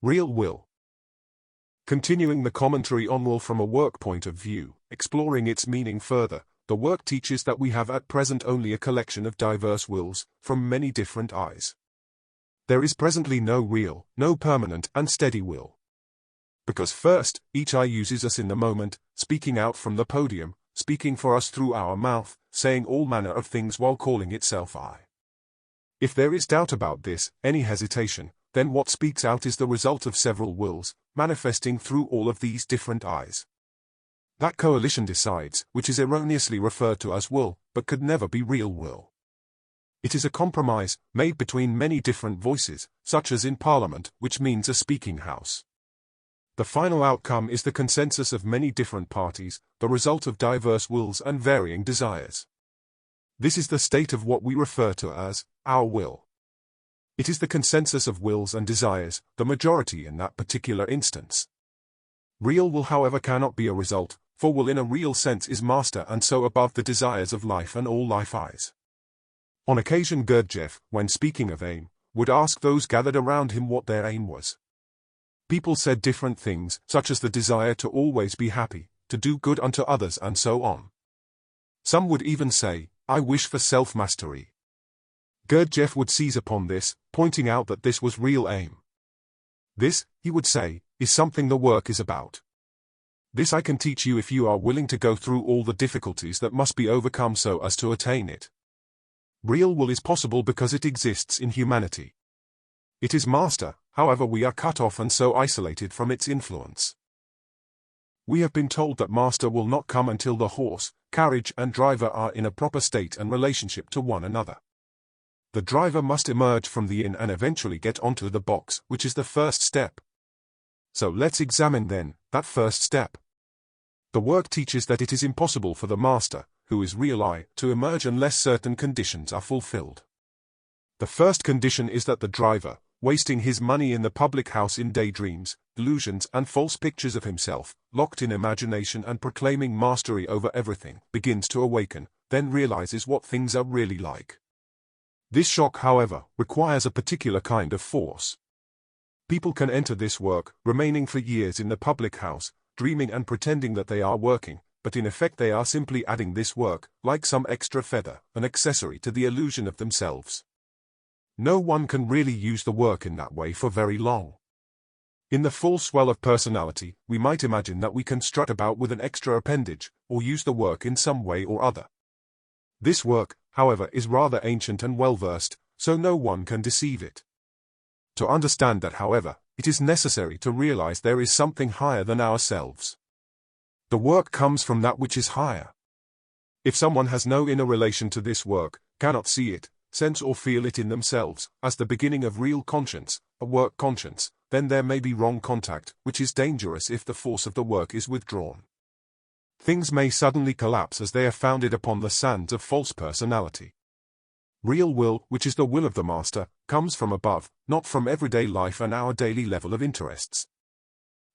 Real will. Continuing the commentary on will from a work point of view, exploring its meaning further, the work teaches that we have at present only a collection of diverse wills, from many different eyes. There is presently no real, no permanent and steady will. Because first, each eye uses us in the moment, speaking out from the podium, speaking for us through our mouth, saying all manner of things while calling itself I. If there is doubt about this, any hesitation, then what speaks out is the result of several wills, manifesting through all of these different eyes. That coalition decides, which is erroneously referred to as will, but could never be real will. It is a compromise, made between many different voices, such as in Parliament, which means a speaking house. The final outcome is the consensus of many different parties, the result of diverse wills and varying desires. This is the state of what we refer to as our will. It is the consensus of wills and desires, the majority in that particular instance. Real will, however, cannot be a result, for will in a real sense is master and so above the desires of life and all life eyes. On occasion Gurdjieff, when speaking of aim, would ask those gathered around him what their aim was. People said different things, such as the desire to always be happy, to do good unto others and so on. Some would even say, I wish for self-mastery. Gurdjieff would seize upon this, pointing out that this was real aim. This, he would say, is something the work is about. This I can teach you if you are willing to go through all the difficulties that must be overcome so as to attain it. Real will is possible because it exists in humanity. It is master, however we are cut off and so isolated from its influence. We have been told that master will not come until the horse, carriage and driver are in a proper state and relationship to one another. The driver must emerge from the inn and eventually get onto the box, which is the first step. So let's examine then, that first step. The work teaches that it is impossible for the master, who is real I, to emerge unless certain conditions are fulfilled. The first condition is that the driver, wasting his money in the public house in daydreams, delusions and false pictures of himself, locked in imagination and proclaiming mastery over everything, begins to awaken, then realizes what things are really like. This shock, however, requires a particular kind of force. People can enter this work, remaining for years in the public house, dreaming and pretending that they are working, but in effect they are simply adding this work, like some extra feather, an accessory to the illusion of themselves. No one can really use the work in that way for very long. In the full swell of personality, we might imagine that we can strut about with an extra appendage, or use the work in some way or other. This work, however, is rather ancient and well-versed, so no one can deceive it. To understand that, however, it is necessary to realize there is something higher than ourselves. The work comes from that which is higher. If someone has no inner relation to this work, cannot see it, sense or feel it in themselves, as the beginning of real conscience, a work conscience, then there may be wrong contact, which is dangerous if the force of the work is withdrawn. Things may suddenly collapse as they are founded upon the sands of false personality. Real will, which is the will of the master, comes from above, not from everyday life and our daily level of interests.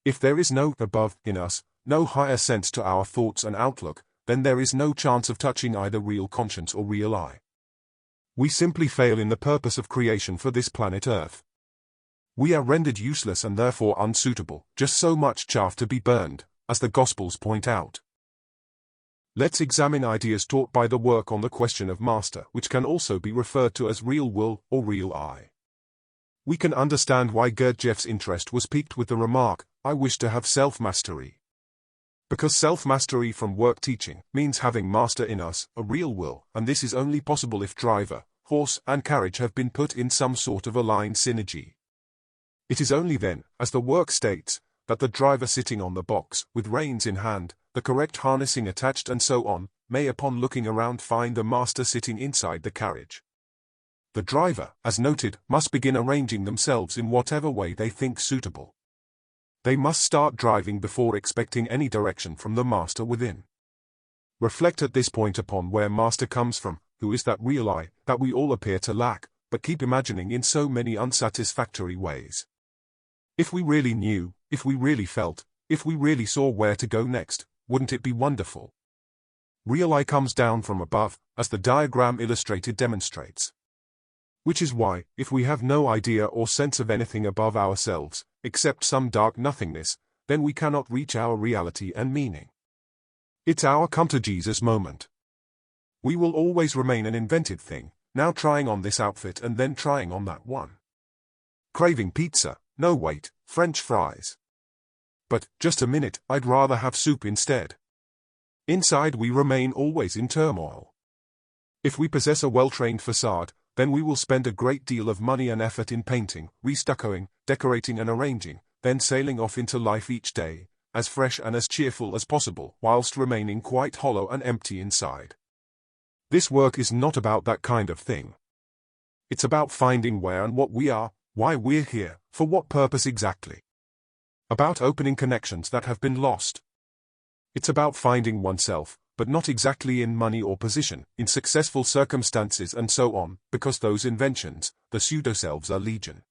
If there is no above in us, no higher sense to our thoughts and outlook, then there is no chance of touching either real conscience or real I. We simply fail in the purpose of creation for this planet Earth. We are rendered useless and therefore unsuitable, just so much chaff to be burned, as the Gospels point out. Let's examine ideas taught by the work on the question of master, which can also be referred to as real will or real I. We can understand why Gurdjieff's interest was piqued with the remark, I wish to have self-mastery. Because self-mastery from work teaching means having master in us, a real will, and this is only possible if driver, horse and carriage have been put in some sort of aligned synergy. It is only then, as the work states, that the driver sitting on the box, with reins in hand, the correct harnessing attached and so on, may upon looking around find the master sitting inside the carriage. The driver, as noted, must begin arranging themselves in whatever way they think suitable. They must start driving before expecting any direction from the master within. Reflect at this point upon where master comes from, who is that real I, that we all appear to lack, but keep imagining in so many unsatisfactory ways. If we really knew, if we really felt, if we really saw where to go next, wouldn't it be wonderful? Real I comes down from above, as the diagram illustrated demonstrates. Which is why, if we have no idea or sense of anything above ourselves, except some dark nothingness, then we cannot reach our reality and meaning. It's our come to Jesus moment. We will always remain an invented thing, now trying on this outfit and then trying on that one. Craving pizza, no wait, French fries. But, just a minute, I'd rather have soup instead. Inside we remain always in turmoil. If we possess a well-trained facade, then we will spend a great deal of money and effort in painting, restuccoing, decorating and arranging, then sailing off into life each day, as fresh and as cheerful as possible, whilst remaining quite hollow and empty inside. This work is not about that kind of thing. It's about finding where and what we are, why we're here, for what purpose exactly. About opening connections that have been lost. It's about finding oneself, but not exactly in money or position, in successful circumstances and so on, because those inventions, the pseudo-selves, are legion.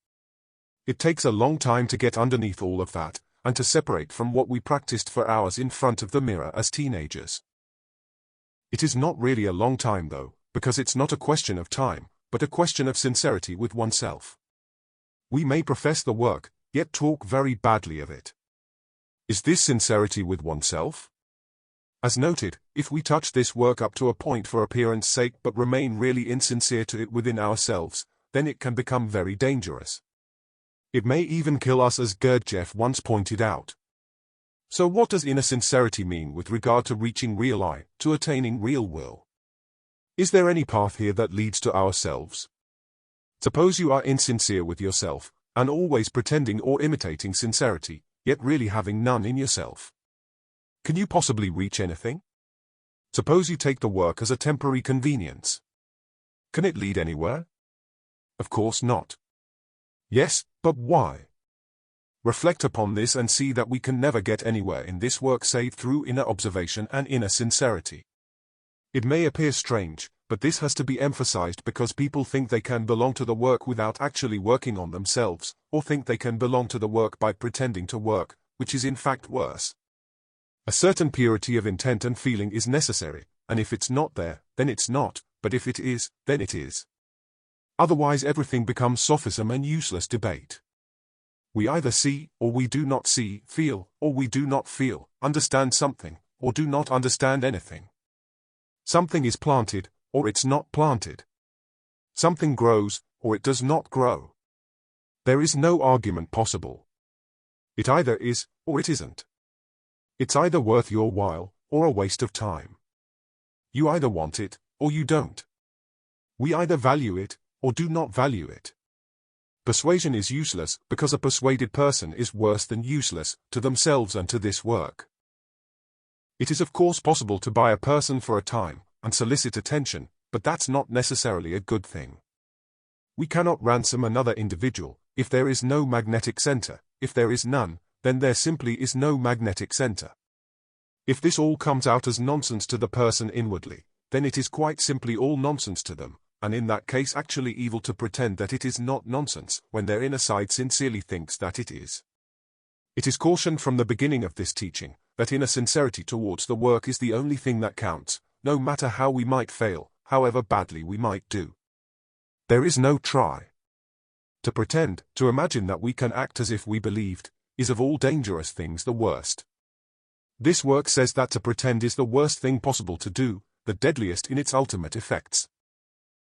It takes a long time to get underneath all of that, and to separate from what we practiced for hours in front of the mirror as teenagers. It is not really a long time though, because it's not a question of time, but a question of sincerity with oneself. We may profess the work, yet talk very badly of it. Is this sincerity with oneself? As noted, if we touch this work up to a point for appearance sake but remain really insincere to it within ourselves, then it can become very dangerous. It may even kill us, as Gurdjieff once pointed out. So what does inner sincerity mean with regard to reaching real I, to attaining real will? Is there any path here that leads to ourselves? Suppose you are insincere with yourself, and always pretending or imitating sincerity, yet really having none in yourself. Can you possibly reach anything? Suppose you take the work as a temporary convenience. Can it lead anywhere? Of course not. Yes, but why? Reflect upon this and see that we can never get anywhere in this work save through inner observation and inner sincerity. It may appear strange, but this has to be emphasized because people think they can belong to the work without actually working on themselves, or think they can belong to the work by pretending to work, which is in fact worse. A certain purity of intent and feeling is necessary, and if it's not there, then it's not, but if it is, then it is. Otherwise everything becomes sophism and useless debate. We either see, or we do not see, feel, or we do not feel, understand something, or do not understand anything. Something is planted, or it's not planted. Something grows, or it does not grow. There is no argument possible. It either is, or it isn't. It's either worth your while, or a waste of time. You either want it, or you don't. We either value it, or do not value it. Persuasion is useless because a persuaded person is worse than useless to themselves and to this work. It is of course possible to buy a person for a time and solicit attention, but that's not necessarily a good thing. We cannot ransom another individual if there is no magnetic center. If there is none, then there simply is no magnetic center. If this all comes out as nonsense to the person inwardly, then it is quite simply all nonsense to them, and in that case actually evil to pretend that it is not nonsense when their inner side sincerely thinks that it is. It is cautioned from the beginning of this teaching that inner sincerity towards the work is the only thing that counts, no matter how we might fail, however badly we might do. There is no try. To pretend, to imagine that we can act as if we believed, is of all dangerous things the worst. This work says that to pretend is the worst thing possible to do, the deadliest in its ultimate effects.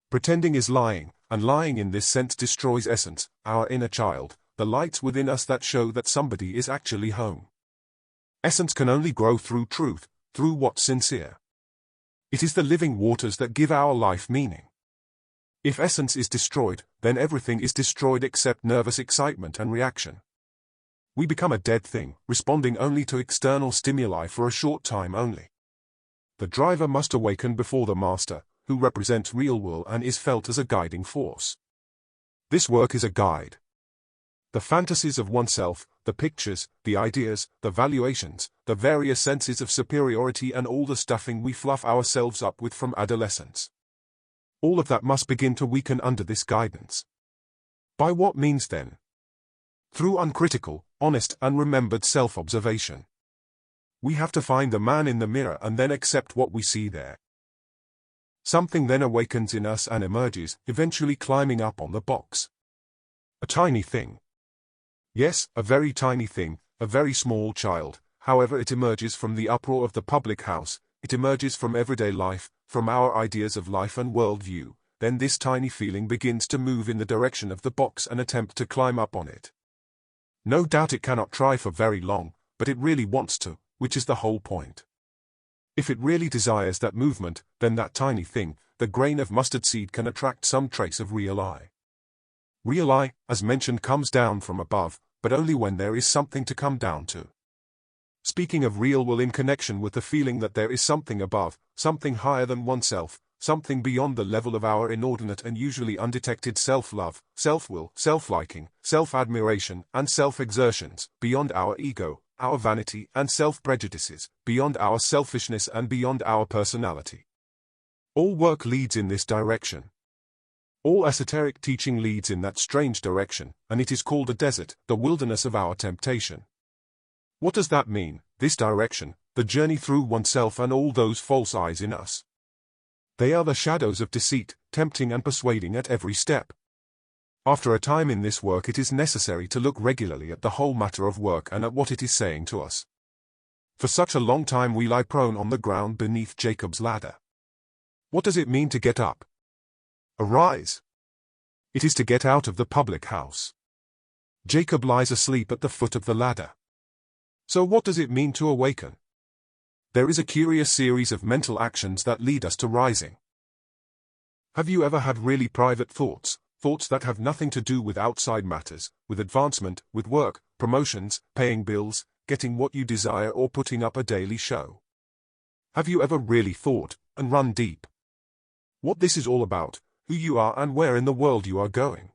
Pretending is lying, and lying in this sense destroys essence, our inner child, the lights within us that show that somebody is actually home. Essence can only grow through truth, through what's sincere. It is the living waters that give our life meaning. If essence is destroyed, then everything is destroyed except nervous excitement and reaction. We become a dead thing, responding only to external stimuli for a short time only. The driver must awaken before the master, who represents real will and is felt as a guiding force. This work is a guide. The fantasies of oneself, the pictures, the ideas, the valuations, the various senses of superiority and all the stuffing we fluff ourselves up with from adolescence. All of that must begin to weaken under this guidance. By what means then? Through uncritical, honest and remembered self-observation. We have to find the man in the mirror and then accept what we see there. Something then awakens in us and emerges, eventually climbing up on the box. A tiny thing. Yes, a very tiny thing, a very small child. However, it emerges from the uproar of the public house, it emerges from everyday life, from our ideas of life and worldview. Then this tiny feeling begins to move in the direction of the box and attempt to climb up on it. No doubt it cannot try for very long, but it really wants to, which is the whole point. If it really desires that movement, then that tiny thing, the grain of mustard seed, can attract some trace of real I. Real I, as mentioned, comes down from above, but only when there is something to come down to. Speaking of real will in connection with the feeling that there is something above, something higher than oneself, something beyond the level of our inordinate and usually undetected self-love, self-will, self-liking, self-admiration, and self-exertions, beyond our ego, our vanity and self-prejudices, beyond our selfishness and beyond our personality. All work leads in this direction. All esoteric teaching leads in that strange direction, and it is called the desert, the wilderness of our temptation. What does that mean, this direction, the journey through oneself and all those false eyes in us? They are the shadows of deceit, tempting and persuading at every step. After a time in this work, it is necessary to look regularly at the whole matter of work and at what it is saying to us. For such a long time we lie prone on the ground beneath Jacob's ladder. What does it mean to get up? Arise. It is to get out of the public house. Jacob lies asleep at the foot of the ladder. So what does it mean to awaken? There is a curious series of mental actions that lead us to rising. Have you ever had really private thoughts, thoughts that have nothing to do with outside matters, with advancement, with work, promotions, paying bills, getting what you desire, or putting up a daily show? Have you ever really thought, and run deep, what this is all about, who you are and where in the world you are going?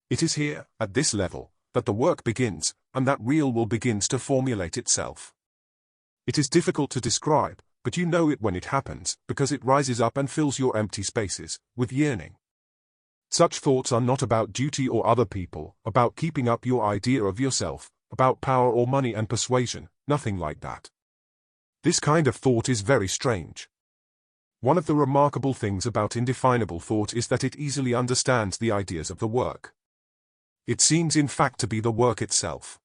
It is here, at this level, that the work begins, and that real will begins to formulate itself. It is difficult to describe, but you know it when it happens, because it rises up and fills your empty spaces with yearning. Such thoughts are not about duty or other people, about keeping up your idea of yourself, about power or money and persuasion, nothing like that. This kind of thought is very strange. One of the remarkable things about indefinable thought is that it easily understands the ideas of the work. It seems in fact to be the work itself.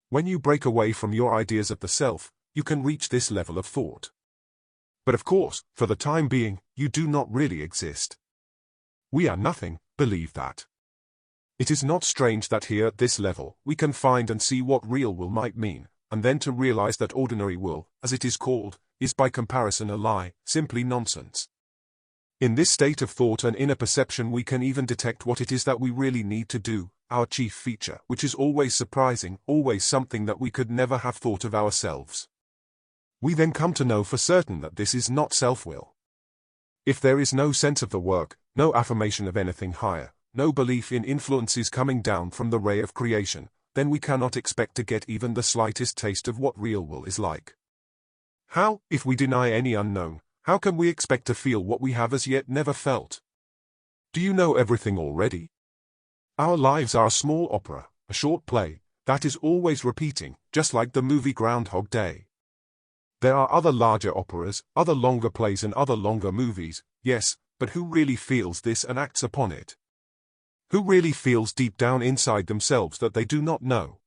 When you break away from your ideas of the self, you can reach this level of thought. But of course, for the time being, you do not really exist. We are nothing, believe that. It is not strange that here at this level, we can find and see what real will might mean, and then to realize that ordinary will, as it is called, is by comparison a lie, simply nonsense. In this state of thought and inner perception we can even detect what it is that we really need to do, our chief feature, which is always surprising, always something that we could never have thought of ourselves. We then come to know for certain that this is not self-will. If there is no sense of the work, no affirmation of anything higher, no belief in influences coming down from the ray of creation, then we cannot expect to get even the slightest taste of what real will is like. How, if we deny any unknown, how can we expect to feel what we have as yet never felt? Do you know everything already? Our lives are a small opera, a short play, that is always repeating, just like the movie Groundhog Day. There are other larger operas, other longer plays and other longer movies, yes, but who really feels this and acts upon it? Who really feels deep down inside themselves that they do not know?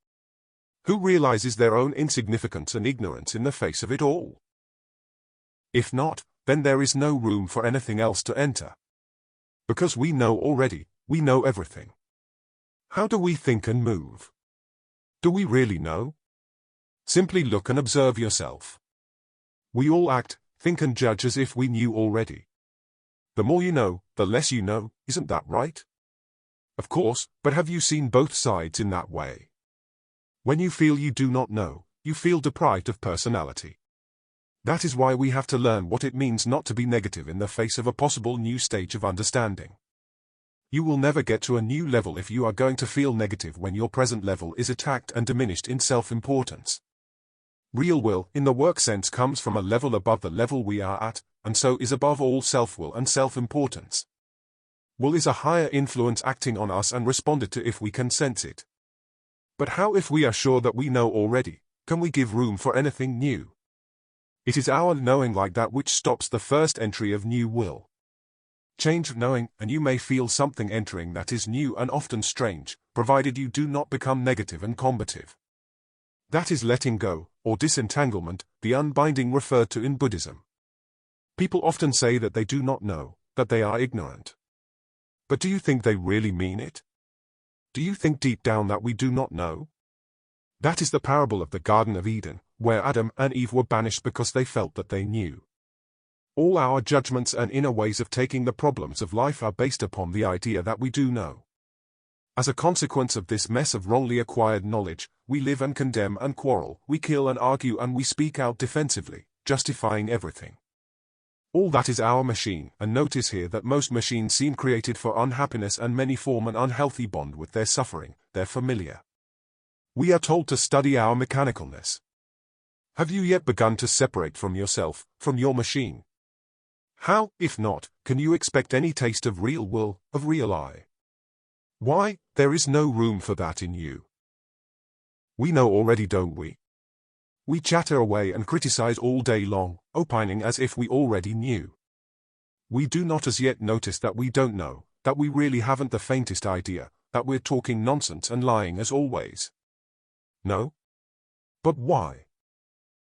Who realizes their own insignificance and ignorance in the face of it all? If not, then there is no room for anything else to enter. Because we know already, we know everything. How do we think and move? Do we really know? Simply look and observe yourself. We all act, think and judge as if we knew already. The more you know, the less you know, isn't that right? Of course, but have you seen both sides in that way? When you feel you do not know, you feel deprived of personality. That is why we have to learn what it means not to be negative in the face of a possible new stage of understanding. You will never get to a new level if you are going to feel negative when your present level is attacked and diminished in self-importance. Real will, in the work sense, comes from a level above the level we are at, and so is above all self-will and self-importance. Will is a higher influence acting on us and responded to if we can sense it. But how if we are sure that we know already, can we give room for anything new? It is our knowing like that which stops the first entry of new will. Change knowing, and you may feel something entering that is new and often strange, provided you do not become negative and combative. That is letting go, or disentanglement, the unbinding referred to in Buddhism. People often say that they do not know, that they are ignorant. But do you think they really mean it? Do you think deep down that we do not know? That is the parable of the Garden of Eden, where Adam and Eve were banished because they felt that they knew. All our judgments and inner ways of taking the problems of life are based upon the idea that we do know. As a consequence of this mess of wrongly acquired knowledge, we live and condemn and quarrel, we kill and argue, and we speak out defensively, justifying everything. All that is our machine, and notice here that most machines seem created for unhappiness, and many form an unhealthy bond with their suffering, their familiar. We are told to study our mechanicalness. Have you yet begun to separate from yourself, from your machine? How, if not, can you expect any taste of real will, of real I? Why, there is no room for that in you. We know already, don't we? We chatter away and criticize all day long, opining as if we already knew. We do not as yet notice that we don't know, that we really haven't the faintest idea, that we're talking nonsense and lying as always. No? But why?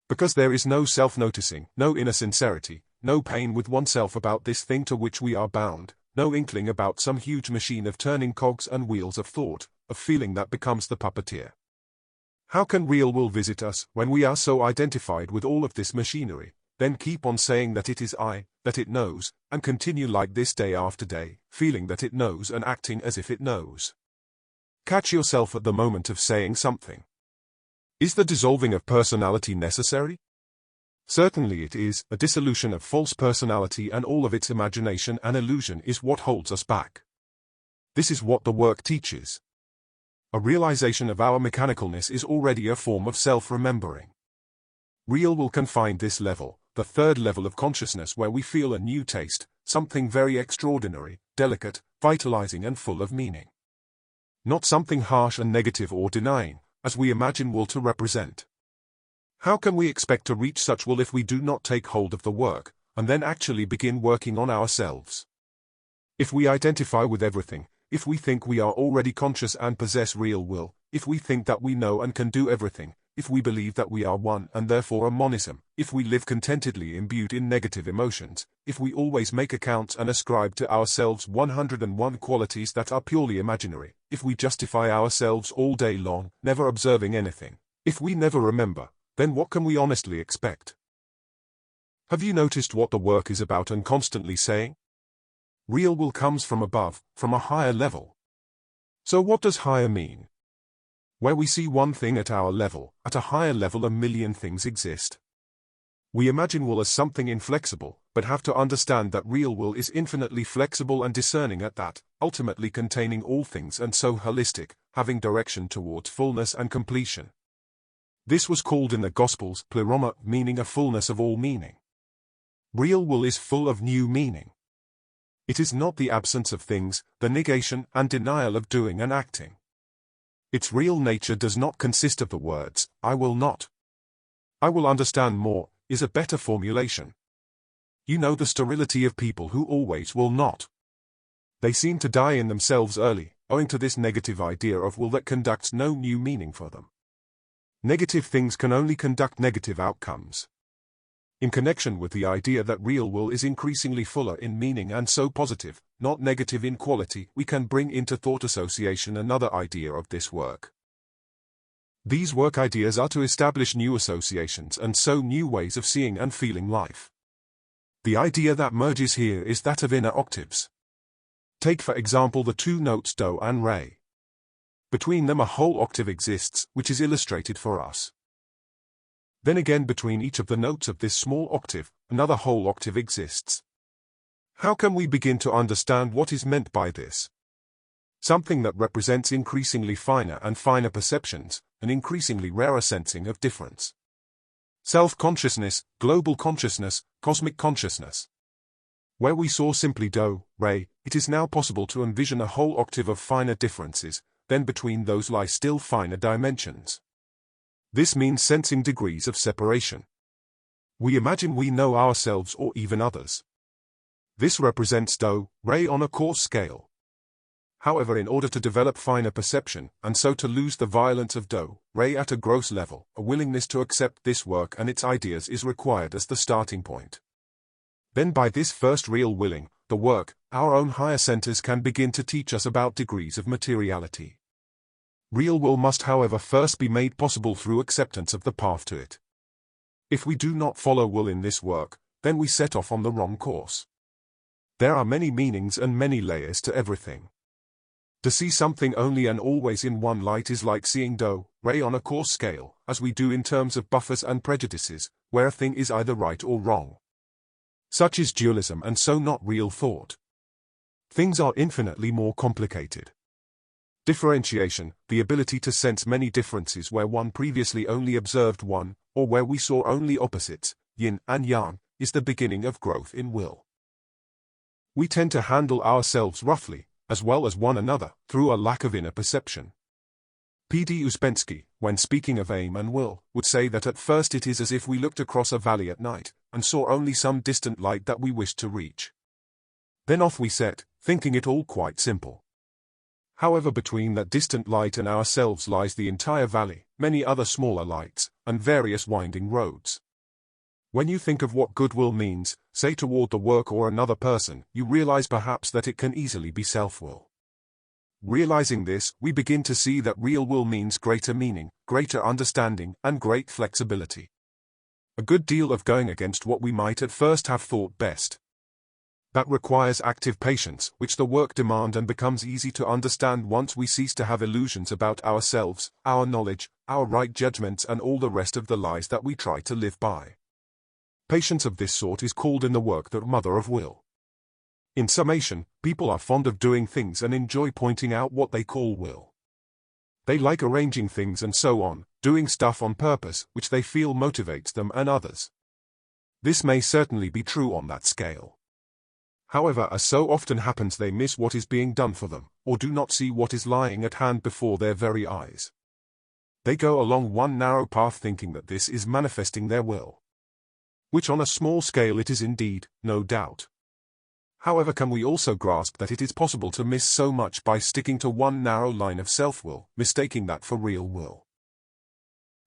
Because there is no self-noticing, no inner sincerity, no pain with oneself about this thing to which we are bound, no inkling about some huge machine of turning cogs and wheels of thought, of feeling that becomes the puppeteer. How can real will visit us when we are so identified with all of this machinery, then keep on saying that it is I, that it knows, and continue like this day after day, feeling that it knows and acting as if it knows? Catch yourself at the moment of saying something. Is the dissolving of personality necessary? Certainly it is. A dissolution of false personality and all of its imagination and illusion is what holds us back. This is what the work teaches. A realization of our mechanicalness is already a form of self-remembering. Real will can find this level, the third level of consciousness, where we feel a new taste, something very extraordinary, delicate, vitalizing and full of meaning. Not something harsh and negative or denying, as we imagine will to represent. How can we expect to reach such will if we do not take hold of the work, and then actually begin working on ourselves? If we identify with everything, if we think we are already conscious and possess real will, if we think that we know and can do everything, if we believe that we are one and therefore a monism, if we live contentedly imbued in negative emotions, if we always make accounts and ascribe to ourselves 101 qualities that are purely imaginary, if we justify ourselves all day long, never observing anything, if we never remember, then what can we honestly expect? Have you noticed what the work is about and constantly saying? Real will comes from above, from a higher level. So what does higher mean? Where we see one thing at our level, at a higher level a million things exist. We imagine will as something inflexible, but have to understand that real will is infinitely flexible and discerning at that, ultimately containing all things and so holistic, having direction towards fullness and completion. This was called in the Gospels pleroma, meaning a fullness of all meaning. Real will is full of new meaning. It is not the absence of things, the negation and denial of doing and acting. Its real nature does not consist of the words, I will not. I will understand more, is a better formulation. You know the sterility of people who always will not. They seem to die in themselves early, owing to this negative idea of will that conducts no new meaning for them. Negative things can only conduct negative outcomes. In connection with the idea that real will is increasingly fuller in meaning and so positive, not negative in quality, we can bring into thought association another idea of this work. These work ideas are to establish new associations and so new ways of seeing and feeling life. The idea that merges here is that of inner octaves. Take for example the two notes Do and Re. Between them a whole octave exists, which is illustrated for us. Then again between each of the notes of this small octave, another whole octave exists. How can we begin to understand what is meant by this? Something that represents increasingly finer and finer perceptions, an increasingly rarer sensing of difference. Self-consciousness, global consciousness, cosmic consciousness. Where we saw simply Do, Re, it is now possible to envision a whole octave of finer differences, then between those lie still finer dimensions. This means sensing degrees of separation. We imagine we know ourselves or even others. This represents do, re on a coarse scale. However, in order to develop finer perception, and so to lose the violence of do, re at a gross level, a willingness to accept this work and its ideas is required as the starting point. Then by this first real willing, the work, our own higher centers can begin to teach us about degrees of materiality. Real will must, however, first be made possible through acceptance of the path to it. If we do not follow will in this work, then we set off on the wrong course. There are many meanings and many layers to everything. To see something only and always in one light is like seeing do, re on a coarse scale, as we do in terms of buffers and prejudices, where a thing is either right or wrong. Such is dualism and so not real thought. Things are infinitely more complicated. Differentiation, the ability to sense many differences where one previously only observed one, or where we saw only opposites, yin and yang, is the beginning of growth in will. We tend to handle ourselves roughly, as well as one another, through a lack of inner perception. P.D. Ouspensky, when speaking of aim and will, would say that at first it is as if we looked across a valley at night, and saw only some distant light that we wished to reach. Then off we set, thinking it all quite simple. However, between that distant light and ourselves lies the entire valley, many other smaller lights, and various winding roads. When you think of what goodwill means, say toward the work or another person, you realize perhaps that it can easily be self-will. Realizing this, we begin to see that real will means greater meaning, greater understanding, and great flexibility. A good deal of going against what we might at first have thought best. That requires active patience, which the work demands and becomes easy to understand once we cease to have illusions about ourselves, our knowledge, our right judgments and all the rest of the lies that we try to live by. Patience of this sort is called in the work the mother of will. In summation, people are fond of doing things and enjoy pointing out what they call will. They like arranging things and so on, doing stuff on purpose, which they feel motivates them and others. This may certainly be true on that scale. However, as so often happens, they miss what is being done for them, or do not see what is lying at hand before their very eyes. They go along one narrow path thinking that this is manifesting their will. Which on a small scale it is indeed, no doubt. However, can we also grasp that it is possible to miss so much by sticking to one narrow line of self-will, mistaking that for real will?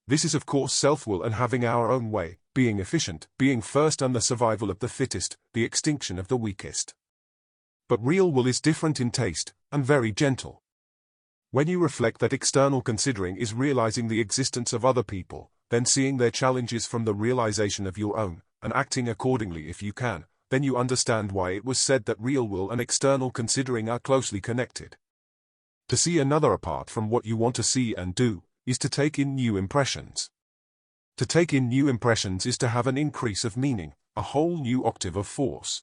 This is of course self-will and having our own way, being efficient, being first and the survival of the fittest, the extinction of the weakest. But real will is different in taste, and very gentle. When you reflect that external considering is realizing the existence of other people, then seeing their challenges from the realization of your own, and acting accordingly if you can, then you understand why it was said that real will and external considering are closely connected. To see another apart from what you want to see and do, is to take in new impressions. To take in new impressions is to have an increase of meaning, a whole new octave of force.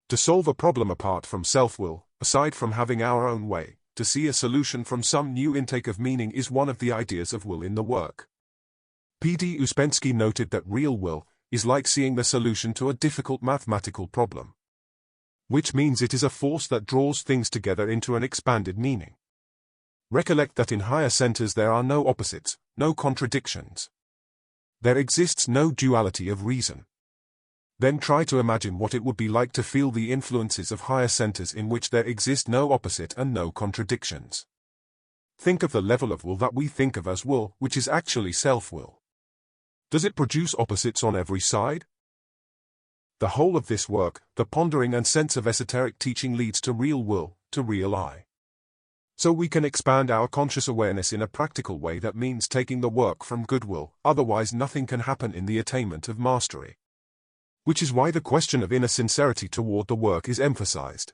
To solve a problem apart from self-will, aside from having our own way, to see a solution from some new intake of meaning is one of the ideas of will in the work. P.D. Ouspensky noted that real will is like seeing the solution to a difficult mathematical problem. Which means it is a force that draws things together into an expanded meaning. Recollect that in higher centers there are no opposites, no contradictions. There exists no duality of reason. Then try to imagine what it would be like to feel the influences of higher centers in which there exist no opposite and no contradictions. Think of the level of will that we think of as will, which is actually self-will. Does it produce opposites on every side? The whole of this work, the pondering and sense of esoteric teaching leads to real will, to real I. So we can expand our conscious awareness in a practical way that means taking the work from goodwill, otherwise nothing can happen in the attainment of mastery. Which is why the question of inner sincerity toward the work is emphasized.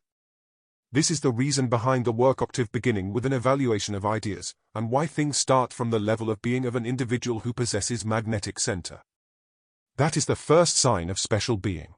This is the reason behind the work octave beginning with an evaluation of ideas, and why things start from the level of being of an individual who possesses magnetic center. That is the first sign of special being.